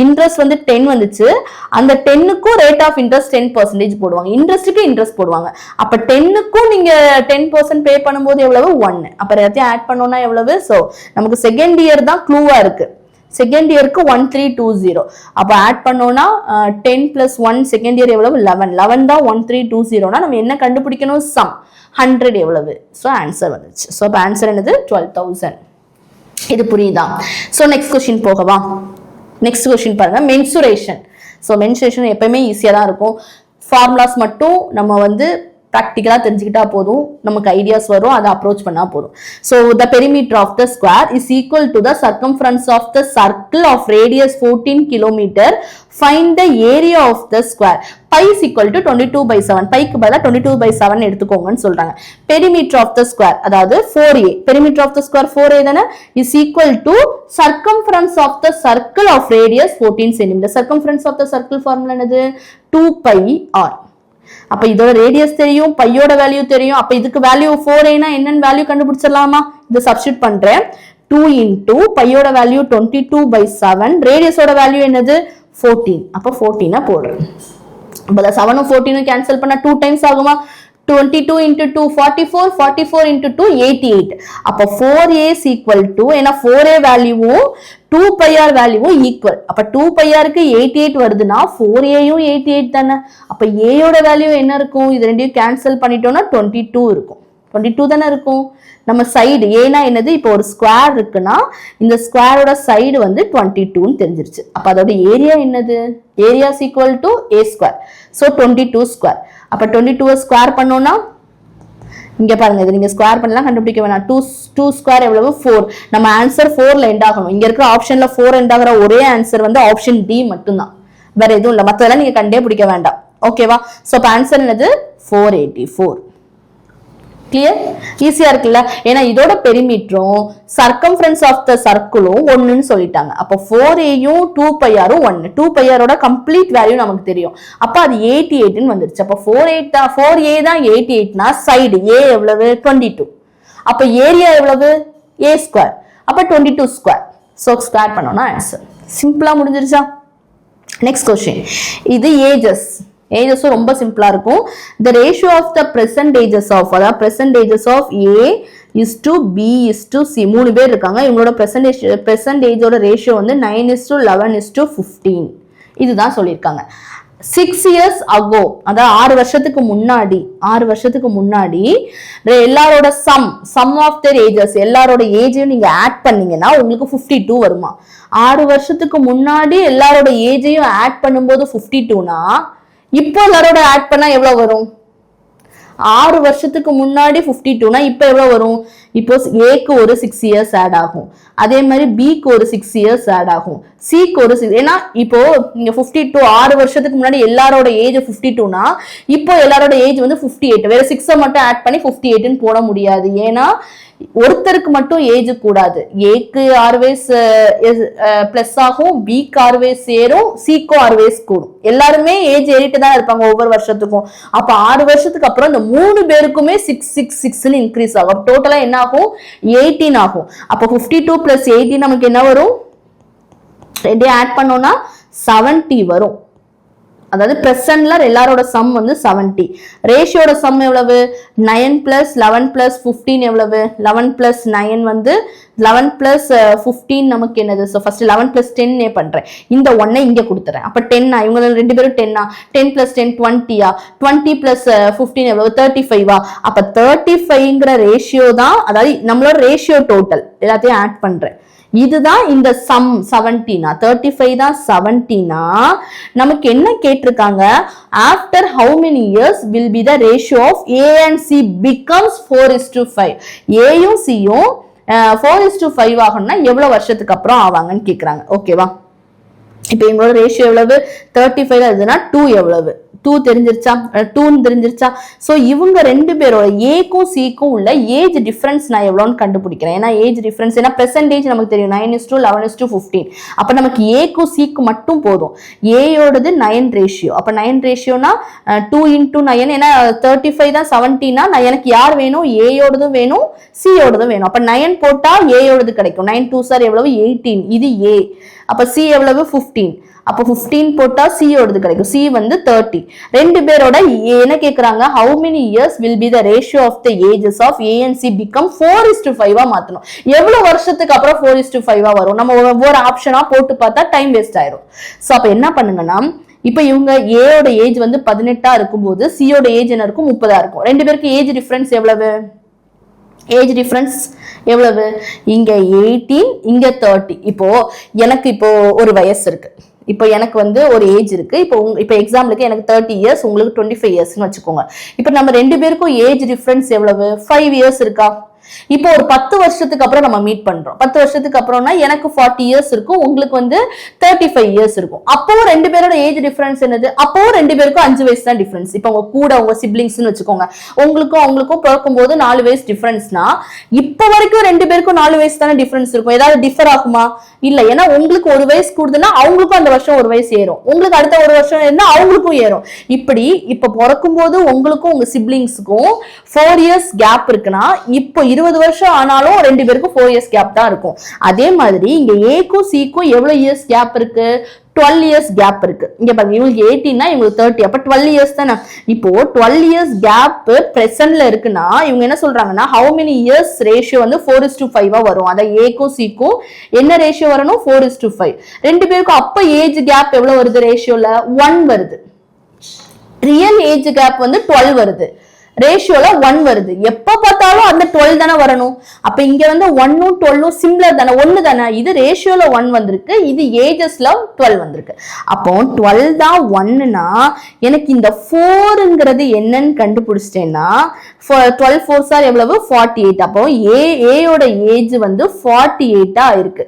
இன்ட்ரெஸ்ட் வந்து 10 வந்துச்சு, அந்த 10க்கும் ரேட் ஆஃப் இன்ட்ரெஸ்ட் 10% போடுவாங்க, இன்ட்ரெஸ்ட்டுக்கு இன்ட்ரெஸ்ட் போடுவாங்க. அப்ப 10க்கும் நீங்க 10% பே பண்ணும்போது எவ்வளவு? 1. அப்ப எல்லாத்தையும் ஆட் பண்ணோம்னா எவ்வளவு? சோ நமக்கு செகண்ட் இயர் தான் க்ளூவா இருக்கு. செகண்ட் இயருக்கு 1320. அப்போ ஆட் பண்ணோம்னா 10 + 1 செகண்ட் இயர் எவ்வளவு? 11 தான் 1320. நம்ம என்ன கண்டுபிடிக்கணும்? சம் 100 எவ்வளவு? ஸோ ஆன்சர் வந்துச்சு. ஸோ அப்போ ஆன்சர் என்னது? 12,000. இது புரியுதா? ஸோ நெக்ஸ்ட் கொஸ்டின் போகவா? நெக்ஸ்ட் கொஸ்டின் பாருங்க, மென்சுரேஷன். ஸோ மென்சுரேஷன் எப்பயுமே ஈஸியாக தான் இருக்கும். ஃபார்முலாஸ் மட்டும் நம்ம வந்து ப்ராக்டிக்கலா தெரிஞ்சுக்கிட்டா போதும், நமக்கு ஐடியாஸ் வரும், அதை அப்ரோச் பண்ணா போதும். So the perimeter of the square is equal to the circumference of the circle of radius 14 kilometre. Find the area of the square. Pi is equal to 22/7. பைக்கு பதிலாக 22/7 எடுத்துக்கோங்கன்னு சொல்றாங்க. பெரிமீட்டர் ஆஃப் த ஸ்கொயர் அதாவது 4a. Perimeter of the square 4a தானே, is equal to circumference of the circle of radius 14 centimetre. Circumference of the circle formula என்னது? 2πr. அப்ப இதோட ரேடியஸ் தெரியும், பையோட வேல்யூ தெரியும். அப்ப இதுக்கு வேல்யூ 4a என்னன்னு வேல்யூ கண்டுபிடிச்சிடலாமா? இதை சப்ஸ்டிட்யூட் பண்றேன். 2 into பையோட வேல்யூ 22/7, ரேடியஸோட வேல்யூ என்னது? 14. அப்ப 14 போடுறேன். அப்ப 7 14 கேன்சல் பண்ணா 2 டைம்ஸ் ஆகுமா? 22 into 2 44, 44 into 2 88. அப்ப 4a is equal to, ஏன்னா 4a வேல்யூவும் 2πr வேல்யூவும் ஈக்குவல். அப்ப 2πrக்கு 88 வருதுன்னா 4aயும் 88 தானே. அப்ப a யோட வேல்யூ என்ன இருக்கும்? இது ரெண்டையும் கேன்சல் பண்ணிட்டோம்னா 22 இருக்கும். 22 தானே இருக்கும். நம்ம சைடு ஏனா என்னது? இப்போ ஒரு ஸ்கொயர் இருக்குன்னா இந்த ஸ்கொயரோட சைடு வந்து 22ன்னு தெரிஞ்சிருச்சு. அப்ப அதோட ஏரியா என்னது? Area is equal to a square. So 22 square. அப்ப 22 ஸ்கொயர் பண்ணோம்னா இங்க பாருங்க, இது நீங்க ஸ்கொயர் பண்ணலாம் கண்டுபிடிக்க வேணாம். 2 ஸ்கொயர் எவ்வளவு? 4. நம்ம ஆன்சர் 4ல எண்ட் ஆகணும். இங்க இருக்கிற ஆப்ஷன்ல 4 எண்ட் ஆகிற ஒரே ஆன்சர் வந்து ஆப்ஷன் டி மட்டும்தான், வேற எதுவும் இல்லை. மற்றதெல்லாம் நீங்க கண்டே பிடிக்க வேண்டாம். ஓகேவா? ஸோ அப்ப ஆன்சர் என்னது? 484. கிளியர்? ஈஸியா இருக்குல்ல? ஏன்னா இதோட பெரிமீட்டரும் சர்க்கம்ஃபரன்ஸ் ஆஃப் த சர்க்கிளும் 1ன்னு சொல்லிட்டாங்க. அப்போ 4aயும் 2πrம் 1. 2πrோட கம்ப்ளீட் வேல்யூ நமக்கு தெரியும். அப்ப அது 88ன்னு வந்துருச்சு. அப்ப 4a தான் 88னா சைடு a எவ்வளவு? 22. அப்ப ஏரியா எவ்வளவு? a square. அப்ப 22 ஸ்கொயர். ஸோ ஸ்கொயர் பண்ணோம்னா ஆன்சர். சிம்பிளா முடிஞ்சிருச்சா? Next question. இது ஏஜஸ். ஏஜஸும் ரொம்ப சிம்பிளா இருக்கும். the ratio of the percentages of, அதாவது percentages of a is to b is to c. 3 பேர் இருக்காங்க. இவங்களோட பெர்சன்டேஜோட ரேஷியோ வந்து 9:11:15. இதுதான் சொல்லியிருக்காங்க. 6 years ago, அதாவது 6 வருஷத்துக்கு முன்னாடி எல்லாரோட சம் ஆஃப் their ages, எல்லாரோட ஏஜையும் நீங்க ஆட் பண்ணீங்கன்னா உங்களுக்கு 52 வருமா? 6 வருஷத்துக்கு முன்னாடி எல்லாரோட ஏஜையும் ஆட் பண்ணும்போது 52னா இப்போ எல்லாரோட ஆட் பண்ணா எவ்வளவு வரும்? 6 வருஷத்துக்கு முன்னாடி 52னா இப்போ எவ்வளவு வரும்? இப்போ ஏக்கு ஒரு 6 இயர்ஸ் ஆட் ஆகும், அதே மாதிரி பிக்கு ஒரு 6 இயர்ஸ் ஆட் ஆகும், சிக்கு ஒரு 6. ஏன்னா இப்போ நீங்க 52 6 வருஷத்துக்கு முன்னாடி எல்லாரோட ஏஜ் 52னா இப்போ எல்லாரோட ஏஜ் வந்து 58. வேற 6 மட்டும் ஆட் பண்ணி 58ன்னு போட முடியாது. ஏன்னா ஒருத்தருக்கு மட்டும் ஏஜ் கூடாது. ஏக்கு 6 வயசு பிளஸ் ஆகும், பிக்கு 6 வயசு ஏறும், சிக்கு 6 வயசு கூடும். எல்லாருமே ஏஜ் ஏறிட்டு தான் இருப்பாங்க ஒவ்வொரு வருஷத்துக்கும். அப்ப 6 வருஷத்துக்கு அப்புறம் இந்த 3 பேருக்குமே 666ன்னு இன்க்ரீஸ் ஆகும். டோட்டலா என்ன ஆகும்? 18 ஆகும். அப்ப 52 + 18 நமக்கு என்ன வரும்? ரெண்டையும் ஆட் பண்ணோம்னா 70 வரும். அதாவது பிரசன்ட்ல எல்லாரோட சம் வந்து 70. ரேஷியோட சம் எவ்வளவு? 9 + 11 + 15 எவ்வளவு? 11 + 9 வந்து 11 + 15 நமக்கு என்னது? ஸோ ஃபர்ஸ்ட் 11 + 10 பண்றேன். இந்த 1 இங்க கொடுத்துறேன். அப்ப 10 இவங்க ரெண்டு பேரும் 10 10 + 10 20 20 + 15 எவ்வளவு? 35. அப்ப 35ங்கிற ரேஷியோ தான், அதாவது நம்மளோட ரேஷியோ டோட்டல் எல்லாத்தையும் ஆட் பண்றேன். இதுதான் இந்த சம் 70னா 35 தான் 70னா நமக்கு என்ன கேட்டிருக்காங்க? After how many years will be the ratio of A and C becomes 4:5. ஏயும் சியும் 4:5 ஆகணும்னா எவ்வளவு வருஷத்துக்கு அப்புறம் ஆவாங்கன்னு கேக்குறாங்க. ஓகேவா? இப்போ இவங்களோட ரேஷியோ எவ்வளவு? 35 தான். 2 எவ்வளவு? 2 தெரிஞ்சிருச்சா, 2 தெரிஞ்சிருச்சா. சோ இவங்க ரெண்டு பேரோட ஏக்கும் சிக்கும் உள்ள ஏஜ் டிஃபரன்ஸ் நான் எவ்வளவுன்னு கண்டுபிடிக்கிறேன். ஏன்னா ஏஜ் டிஃபரன்ஸ் ஏன்னா பெர்சன்டேஜ் நமக்கு தெரியும் 9:11:15. அப்ப நமக்கு ஏக்கும் சிக்கும் மட்டும் போதும். ஏயோடது 9 ரேஷியோ. அப்ப 9 ரேஷியோனா 2 × 9 ஏன்னா 35 தான் 70னா எனக்கு யார் வேணும், ஏயோடதும் வேணும் சியோடதும் வேணும். அப்ப 9 போட்டா ஏயோடது கிடைக்கும். 9 2 சார் எவ்வளவு 18, இது ஏ. அப்ப சி எவ்வளவு 15. அப்ப 15 போட்டா சி ஓடது கிடைக்கும். சி வந்து 30. ரெண்டு பேரோட என்ன கேக்குறாங்க, how many years will be the ratio of the ages of A and C become 4:5 மாத்தணும். எவ்வளவு வருஷத்துக்கு அப்புறம் 4:5 வரும்? நம்ம ஒவ்வொரு ஆப்ஷனா போட்டு பார்த்தா டைம் வேஸ்ட் ஆயிரும். சோ அப்ப என்ன பண்ணுங்கன்னா, இப்ப இவங்க ஏயோட ஏஜ் வந்து 18 இருக்கும்போது சியோட ஏஜ் என்ன இருக்கும் 30 இருக்கும். ரெண்டு பேருக்கு ஏஜ் டிஃபரன்ஸ் எவ்வளவு? ஏஜ் டிஃபரன்ஸ் எவ்வளவு? இங்க 18 இங்க 30. இப்போ எனக்கு இப்போ ஒரு வயசு இருக்கு. இப்போ எனக்கு வந்து ஒரு ஏஜ் இருக்கு. இப்போ எக்ஸாம்பிளுக்கு எனக்கு 30 இயர்ஸ், உங்களுக்கு 25 இயர்ஸ்னு வச்சுக்கோங்க. இப்போ நம்ம ரெண்டு பேருக்கும் ஏஜ் டிஃபரன்ஸ் எவ்வளவு? 5 இயர்ஸ் இருக்கா? இப்போ ஒரு 10 வருஷத்துக்கு அப்புறம் நம்ம மீட் பண்றோம். 10 வருஷத்துக்கு அப்புறம்னா எனக்கு 40 இயர்ஸ் இருக்கும், உங்களுக்கு வந்து 35 இயர்ஸ் இருக்கும். அப்போ ரெண்டு பேரோட ஏஜ் டிஃபரன்ஸ் என்னது? அப்போ ரெண்டு பேருக்கும் 5 வயசு தான் டிஃபரன்ஸ். இப்போ உங்க கூட உங்க சிப்ளிங்ஸ்னு வச்சுக்கோங்க, உங்களுக்கும் அவங்களுக்கும் பிறக்கும் போது 4 வயசு டிஃபரன்ஸ்னா இப்போ வரைக்கும் ரெண்டு பேருக்கும் 4 வயசு தானே டிஃபரன்ஸ் இருக்கும். ஏதாவது டிஃபர் ஆகுமா? இல்ல. ஏன்னா உங்களுக்கு ஒரு வயசு கூடுதுன்னா அவங்களுக்கும் அந்த வருஷம் ஒரு வயசு ஏறும், உங்களுக்கு அடுத்த ஒரு வருஷம் இருந்தா அவங்களுக்கும் ஏறும். இப்படி இப்ப பிறக்கும் போது உங்களுக்கும் உங்க சிப்ளிங்ஸுக்கும் 4 இயர்ஸ் கேப் இருக்குன்னா இப்போ 20 வருஷம் ஆனாலும் ரெண்டு பேருக்கும் 4 இயர்ஸ் கேப் தான் இருக்கும். அதே மாதிரி இங்க ஏக்கும் சிக்கும் எவ்வளவு இயர்ஸ் கேப் இருக்கு? 12 இயர்ஸ் கேப் இருக்கு. இங்க பாருங்க, இவங்களுக்கு 18னா இவங்களுக்கு 30. அப்ப 12 இயர்ஸ் தானே. இப்போ 12 இயர்ஸ் கேப் பிரசன்ட்ல இருக்குன்னா இவங்க என்ன சொல்றாங்கன்னா, how many years ரேஷியோ வந்து 4:5 வரும். அத ஏக்கும் சிக்கும் என்ன ரேஷியோ வரணும்? 4:5. ரெண்டு பேருக்கும் அப்ப ஏஜ் கேப் எவ்வளவு வருது? ரேஷியோல 1 வருது. ரியல் ஏஜ் கேப் வந்து 12 வருது, ரேஷியோல 1 வருது. எப்ப பார்த்தாலும் அந்த 12 தானே வரணும். அப்ப இங்க வந்து 1ம் 12ம் சிமிலர் தானே, 1 தானே. இது ரேஷியோல 1 வந்திருக்கு, இது ஏஜஸ்ல 12 வந்திருக்கு. அப்போ 12 தான் 1னா எனக்கு இந்த 4ங்கிறது என்னன்னு கண்டுபிடிச்சிட்டேன்னா 12 4 சார் எவ்வளவு? 48. அப்போ ஏயோட ஏஜ் வந்து 48 இருக்கு.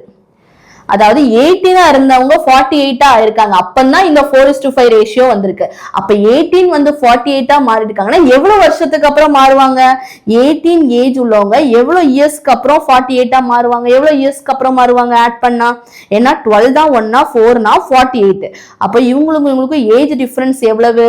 அதாவது 18 இருந்தவங்க 48 இருக்காங்க. அப்பதான் இந்த 4:5 ரேஷியோ வந்திருக்கு. அப்ப 18 வந்து 48 மாறி இருக்காங்கன்னா எவ்வளவு வருஷத்துக்கு அப்புறம் மாறுவாங்க? 18 ஏஜ் உள்ளவங்க எவ்வளவு இயர்ஸ்க்கு அப்புறம் 48 மாறுவாங்க? எவ்வளவு இயர்ஸ்க்கு அப்புறம் மாறுவாங்க ஆட் பண்ணா? ஏன்னா 12 தான் 1னா 4னா 48. அப்ப இவங்களுக்கு ஏஜ் டிஃபரன்ஸ் எவ்வளவு?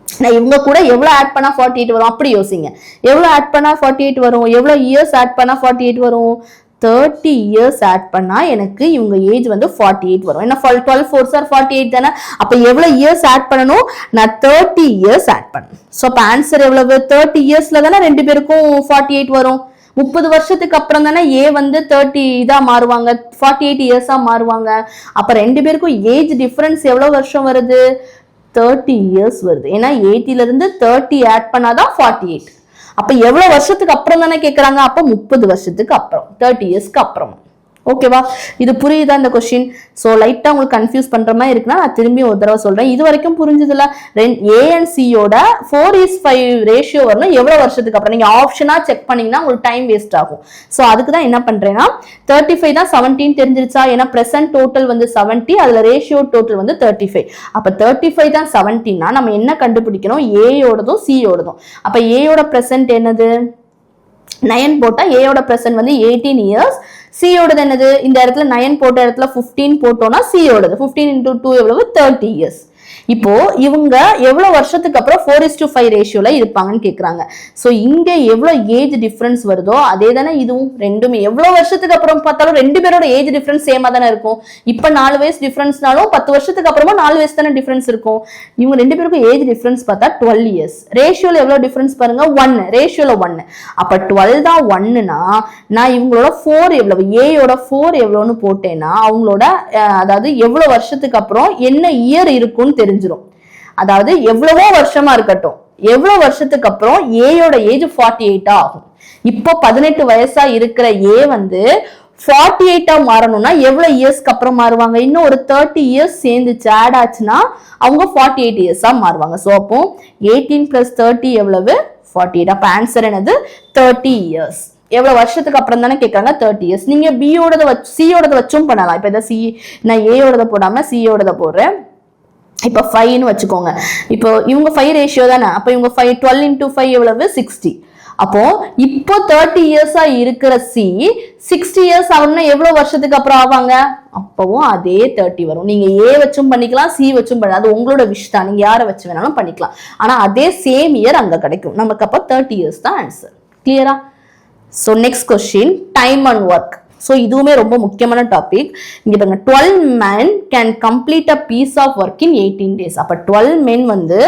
நான் இவங்க கூட எவ்வளவு ஆட் பண்ணா 48 வரும்? அப்படி யோசிங்க. எவ்வளவு ஆட் பண்ணா 48 வரும்? எவ்வளவு இயர்ஸ் ஆட் பண்ணா 48 வரும்? 30 இயர்ஸ் ஆட் பண்ணா எனக்கு இவங்க ஏஜ் வந்து 48 வரும். ஏன்னா 12 4 சார் 48 தானே. அப்ப எவ்வளவு இயர்ஸ் ஆட் பண்ணணும்? நான் 30 இயர்ஸ் ஆட் பண்ணணும். சோ அப்ப ஆன்சர் எவ்வளவு? 30 இயர்ஸ்ல தானே ரெண்டு பேருக்கும் 48 வரும். 30 வருஷத்துக்கு அப்புறம் தானே ஏ வந்து 30 இதா மாறுவாங்க, 48 இயர்ஸா மாறுவாங்க. அப்ப ரெண்டு பேருக்கும் ஏஜ் டிஃபரன்ஸ் எவ்வளவு வருஷம் வருது? 30 இயர்ஸ் வருது. ஏன்னா 80ல இருந்து 30 ஆட் பண்ணாதான் 48. அப்ப எவ்வளவு வருஷத்துக்கு அப்புறம் தானே கேக்குறாங்க? அப்ப 30 வருஷத்துக்கு அப்புறம், 30 இயர்ஸ்க்கு அப்புறம். ஓகேவா? இது புரியுதா இந்த கொஸ்டின்? சோ லைட்டா உங்களுக்கு கன்ஃபியூஸ் பண்ற மாதிரி இருக்குன்னா நான் திரும்பி ஒரு தடவை சொல்றேன். இது வரைக்கும் புரிஞ்சதுல? ஏ அண்ட் சியோட 4:5 ரேஷியோ வரணும் எவ்வளவு வருஷத்துக்கு அப்புறம். நீங்க ஆப்ஷனா செக் பண்ணீங்கன்னா உங்களுக்கு டைம் வேஸ்ட் ஆகும். சோ அதுக்கு தான் என்ன பண்றேன்னா 35 தான் 17 தெரிஞ்சிருச்சா? ஏன்னா பிரசன்ட் டோட்டல் வந்து 70, அதுல ரேஷியோ டோட்டல் வந்து 35. அப்ப 35 தான் 17னா நம்ம என்ன கண்டுபிடிக்கணும்? ஏயோடதும் சியோடதும். அப்ப ஏயோட பிரசன்ட் என்னது? 9 போட்டா ஏயோட பிரசன்ட் வந்து 18 இயர்ஸ். சியோடது என்னது? இந்த இடத்துல 9 போட்ட இடத்துல 15 போட்டோம்னா சியோடது 15 × 2 எவ்வளவு? 30 இயர்ஸ். இப்போ இவங்க எவ்வளவு வருஷத்துக்கு அப்புறம் 4:5 ரேஷியோல இருப்பாங்கன்னு கேக்குறாங்க. சோ இங்க எவ்வளவு ஏஜ் டிஃபரன்ஸ் வருதோ அதே தானே இதுவும். ரெண்டுமே எவ்வளவு வருஷத்துக்கு அப்புறம் பார்த்தாலும் ரெண்டு பேரோட ஏஜ் டிஃபரன்ஸ் சேமா தானே இருக்கும். இப்ப 4 வயசு டிஃபரன்ஸ்னாலும் 10 வருஷத்துக்கு அப்புறமா 4 வயசு தானே டிஃபரன்ஸ் இருக்கும். இவங்க ரெண்டு பேருக்கும் ஏஜ் டிஃபரன்ஸ் பார்த்தா 12 இயர்ஸ். ரேஷியோல எவ்வளவு டிஃபரன்ஸ் பாருங்க? 1. ரேஷியோல 1. அப்ப 12 தான் 1னா நான் இவங்களோட 4 எவ்வளவு? ஏயோட 4 எவ்வளவுன்னு போட்டேன்னா அவங்களோட அதாவது எவ்வளவு வருஷத்துக்கு அப்புறம் என்ன இயர் இருக்கும்னு தெரிஞ்சிடும். அதாவது எவ்வளவோ வருஷமா இருக்கட்டும், எவ்வளவு வருஷத்துக்கு அப்புறம் ஏயோட ஏஜ் 48 ஆகும். இப்போ 18 வயசா இருக்கிற ஏ வந்து 48 மாறணும்னா எவ்வளவு இயர்ஸ்க்கு அப்புறம் மாறுவாங்க? இன்னும் ஒரு 30 இயர்ஸ் சேர்ந்துச்சு ஆட் ஆச்சுன்னா அவங்க 48 இயர்ஸா மாறுவாங்க. சோ அப்போ 18 + 30 எவ்வளவு? 48. அப்ப ஆன்சர் என்னது? 30 இயர்ஸ். எவ்வளவு வருஷத்துக்கு அப்புறம் தானே கேட்கறாங்க? 30 இயர்ஸ். நீங்க பியோடத வச்சு சியோடத வச்சும் பண்ணலாம். இப்ப இதை சி நான் ஏயோடத போடாம சியோடத போடுறேன். இப்போ 5ன்னு வச்சுக்கோங்க. இப்போ இவங்க 5 ரேஷியோ தானே, அப்போ இவங்க 12 into 5 எவ்வளவு 60. அப்போ இப்போ 30 இயர்ஸா இருக்கிற சி 60 இயர்ஸ் ஆகணும்னா எவ்வளவு வருஷத்துக்கு அப்புறம் ஆவாங்க? அப்பவும் அதே 30 வரும். நீங்க ஏ வச்சும் பண்ணிக்கலாம், சி வச்சும் பண்ணலாம், அது உங்களோட விஷ் தான், நீங்க யாரை வச்சு வேணாலும் பண்ணிக்கலாம். ஆனா அதே சேம் இயர் அங்க கிடைக்கும் நமக்கு. அப்போ 30 இயர்ஸ் தான் ஆன்சர். கிளியரா? So next question, time and work. So இதுவுமே ரொம்ப முக்கியமான டாபிக். இங்க பாருங்க, 12 men can complete a piece of work in 18 days. அப்ப 12 men வந்து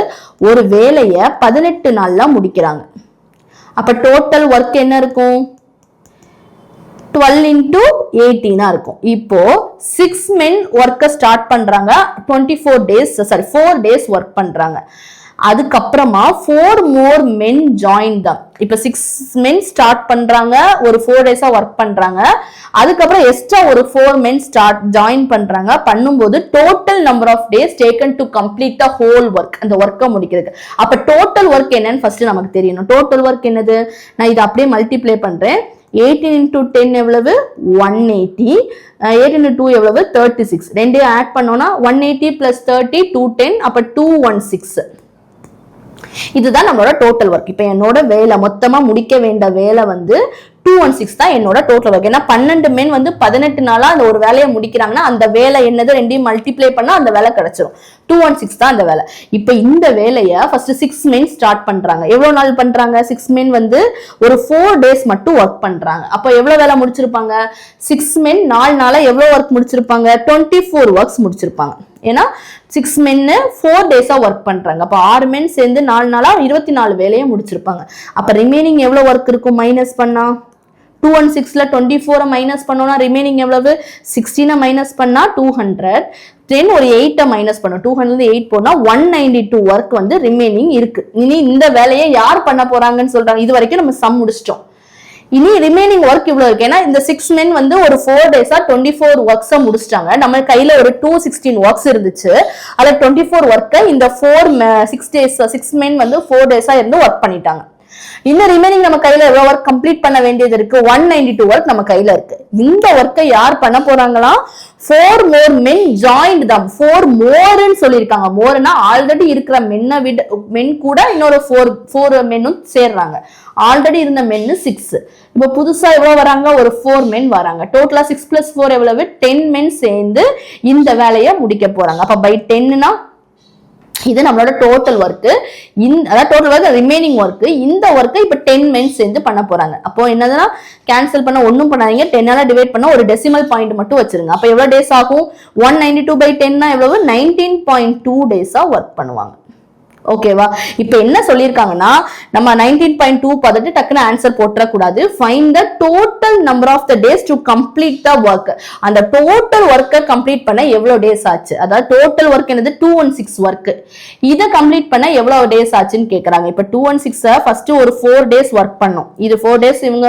ஒரு வேலையை 18 நாள்ல முடிக்கிறாங்க. அப்ப டோட்டல் ஒர்க் என்ன இருக்கும்? 12 into 18 இருக்கும். இப்போ 6 men ஒர்க்கை ஸ்டார்ட் பண்றாங்க, 4 days ஒர்க் பண்றாங்க. அதுக்கப்புறமா 4 more men join them. இப்ப 6 men ஸ்டார்ட் பண்றாங்க, ஒரு 4 days ஒர்க் பண்றாங்க. அதுக்கப்புறம் எக்ஸ்ட்ரா ஒரு 4 men ஜாயின் பண்றாங்க. பண்ணும்போது total number of days taken to complete the whole work, அந்த ஒர்க்கை முடிக்கிறதுக்கு. அப்ப டோட்டல் ஒர்க் என்னன்னு ஃபர்ஸ்ட் நமக்கு தெரியணும். டோட்டல் ஒர்க் என்னது? நான் இதை அப்படியே மல்டிப்ளை பண்றேன். 18 into 10 எவ்வளவு? 180. 18 into 2 எவ்வளவு? 36. ரெண்டையும் ஆட் பண்ணோம்னா 180 plus 30 210, அப்ப 216. இதுதான் நம்மளோட டோட்டல் ஒர்க். இப்ப என்னோட வேலை மொத்தமா முடிக்க வேண்டிய வேலை வந்து 216 தான் என்னோட டோட்டல் ஒர்க். ஏன்னா 12 men வந்து 18 நாளா அந்த ஒரு வேலையை முடிக்கிறாங்கன்னா அந்த வேலை என்னது? ரெண்டையும் மல்டிப்ளை பண்ணா அந்த வேலை கிடைச்சிரும். 216 தான் அந்த வேலை. இப்ப இந்த வேலையை ஃபர்ஸ்ட் 6 men ஸ்டார்ட் பண்றாங்க. எவ்வளவு நாள் பண்றாங்க? 6 men வந்து ஒரு 4 days மட்டும் ஒர்க் பண்றாங்க. அப்ப எவ்வளவு வேலை முடிச்சிருப்பாங்க? 6 men 4 நாளா எவ்வளவு ஒர்க் முடிச்சிருப்பாங்க? 24 ஒர்க்ஸ் முடிச்சிருப்பாங்க. ஏன்னா 6 men 4 days ஒர்க் பண்றாங்க. அப்ப 6 men சேர்ந்து 4 நாளா 24 வேலையை முடிச்சிருப்பாங்க. அப்ப ரிமைனிங் எவ்வளவு ஒர்க் இருக்கும்? மைனஸ் பண்ணா 216ல 24 மைனஸ் பண்ணோம்னா ரிமைனிங் எவ்வளவு? 16 மைனஸ் பண்ணா 200, தென் ஒரு 8 மைனஸ் பண்ணோம், 200 8 போனா 192 ஒர்க் வந்து ரிமைனிங் இருக்கு. இனி இந்த வேலையை யார் பண்ண போறாங்கன்னு சொல்றாங்க. இது வரைக்கும் நம்ம சம் முடிச்சிட்டோம். இனி ரிமைனிங் ஒர்க் இவ்வளவு இருக்கு. ஏன்னா இந்த 6 men வந்து ஒரு 4 days 24 ஒர்க்ஸா முடிச்சிட்டாங்க. நம்ம கையில ஒரு 216 ஒர்க்ஸ் இருந்துச்சு. அதுல 24 ஒர்க்கை இந்த 6 men வந்து 4 days இருந்து ஒர்க் பண்ணிட்டாங்க. இன்னும் ரிமைனிங் நம்ம கையில எவ்வளவு ஒர்க் கம்ப்ளீட் பண்ண வேண்டியது இருக்கு? 192 ஒர்க் நம்ம கையில இருக்கு. இந்த ஒர்க்கை யார் பண்ண போறாங்களா? 4 more men joined them. 4 more சொல்லிருக்காங்க. மோர்னா ஆல்ரெடி இருக்கிற மென் கூட இன்னொரு 4 மென்னும் சேர்றாங்க. ஆல்ரெடி இருந்த மென்னு 6. இப்ப புதுசா எவ்வளவு வராங்க? ஒரு 4 men வராங்க. டோட்டலா 6 plus 4 எவ்வளவு? 10 men சேர்ந்து இந்த வேலையை முடிக்க போறாங்க. அப்ப பை 10னா இது நம்மளோட டோட்டல் ஒர்க். அதாவது டோட்டல் ஒர்க் ரிமைனிங் ஒர்க். இந்த ஒர்க்கை இப்ப 10 men சேர்ந்து பண்ண போறாங்க. அப்போ என்னதுன்னா கேன்சல் பண்ண ஒன்னும் பண்ணாதீங்க. 10ஆல டிவைட் பண்ண ஒரு டெசிமல் பாயிண்ட் மட்டும் வச்சிருங்க. அப்ப எவ்வளவு டேஸ் ஆகும்? 192 by 10 எவ்வளவு? 19.2 days ஒர்க் பண்ணுவாங்க. ஓகேவா? இப்ப என்ன சொல்லிருக்காங்கன்னா நம்ம 19.2 பார்த்துட்டு டக்குன்னு ஆன்சர் போட்டுறக்கூடாது. Find the total number of the days to complete the work. அந்த டோட்டல் ஒர்க்கை கம்ப்ளீட் பண்ண எவ்வளவு டேஸ் ஆச்சு? அதாவது டோட்டல் ஒர்க் என்னது? 216 ஒர்க். இதை கம்ப்ளீட் பண்ண எவ்வளவு டேஸ் ஆச்சுன்னு கேக்குறாங்க. இப்ப 216 ஃபர்ஸ்ட் ஒரு 4 days ஒர்க் பண்ணும். இது 4 days இவங்க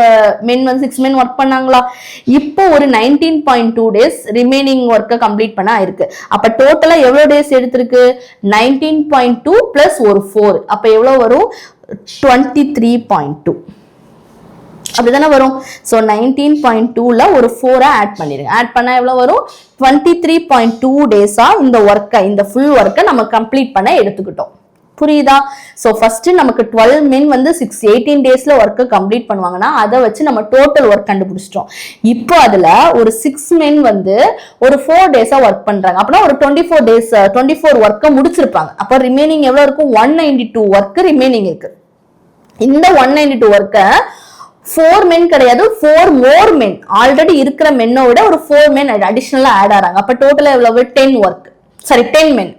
மென் வந்து 6 men ஒர்க் பண்ணாங்களா? இப்போ ஒரு 19.2 days ரிமைனிங் ஒர்க்கை கம்ப்ளீட் பண்ண ஆயிருக்கு. அப்ப டோட்டலா எவ்வளவு டேஸ் எடுத்திருக்கு? 19.2 பிளஸ் ஒரு 4. அப்ப எவ்வளவு வரும்? 23.2. அப்படிதானே வரும். சோ 19.2ல ஒரு 4 ஆட் பண்ணிருங்க. ஆட் பண்ணா எவ்வளவு வரும்? 23.2 டேஸா இந்த ஒர்க்கை, இந்த ஃபுல் ஒர்க்கை நம்ம கம்ப்ளீட் பண்ண எடுத்துக்கிட்டோம். புரியுதா? சோ ஃபர்ஸ்ட் நமக்கு 12 men வந்து 18 daysல ஒர்க்கை கம்ப்ளீட் பண்ணுவாங்கன்னா அதை வச்சு நம்ம டோட்டல் ஒர்க் கண்டுபிடிச்சிட்டோம். இப்போ அதுல ஒரு 6 men வந்து ஒரு 4 days ஒர்க் பண்றாங்க. அப்படின்னா ஒரு 24 ஒர்க்கை முடிச்சிருப்பாங்க. அப்ப ரிமைனிங் எவ்வளவு இருக்கும்? 192 ஒர்க் ரிமைனிங் இருக்கு. இந்த 192 ஒர்க்கை 4 men கிடையாது, 4 more men. ஆல்ரெடி இருக்கிற மென்னோட ஒரு 4 men அடிஷனலா ஆட் ஆறாங்க. அப்ப டோட்டலா எவ்வளவு? 10 men.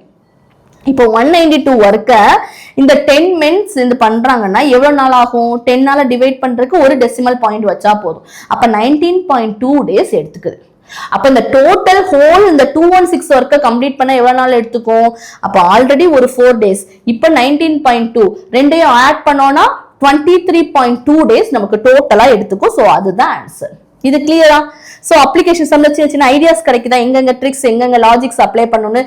இப்போ 192 ஒர்க்க இந்த 10 men சேர்ந்து பண்றாங்கன்னா எவ்வளவு நாள் ஆகும்? 10ஆல டிவைட் பண்றதுக்கு ஒரு டெசிமல் பாயிண்ட் வச்சா போதும். அப்ப 19.2 days எடுத்துக்குது. அப்ப இந்த டோட்டல் ஹோல் இந்த 216 ஒர்க்கை கம்ப்ளீட் பண்ண எவ்வளவு நாள் எடுத்துக்கும்? அப்ப ஆல்ரெடி ஒரு 4 days. இப்ப 19.2 ரெண்டையும் ஆட் பண்ணோம்னா 23.2 days நமக்கு டோட்டலா எடுத்துக்கும். சோ அதுதான் ஆன்சர். இது கிளியரா? சோ அப்ளிகேஷன் சம்ல சின்ன சின்ன ஐடியாஸ் கிடைக்குதா? எங்கெங்க ட்ரிக்ஸ், எங்கெங்க லாஜிக்ஸ் அப்ளை பண்ணணும்னு.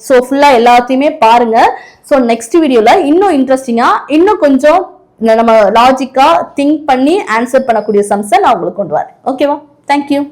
சோ ஃபுல்லா எல்லாத்தையுமே பாருங்க. சோ நெக்ஸ்ட் வீடியோல இன்னும் இன்ட்ரெஸ்டிங்கா, இன்னும் கொஞ்சம் நம்ம லாஜிக்கா திங்க் பண்ணி ஆன்சர் பண்ணக்கூடிய சம்ஸை நான் உங்களுக்கு கொண்டு வரேன். ஓகேவா? தேங்க்யூ.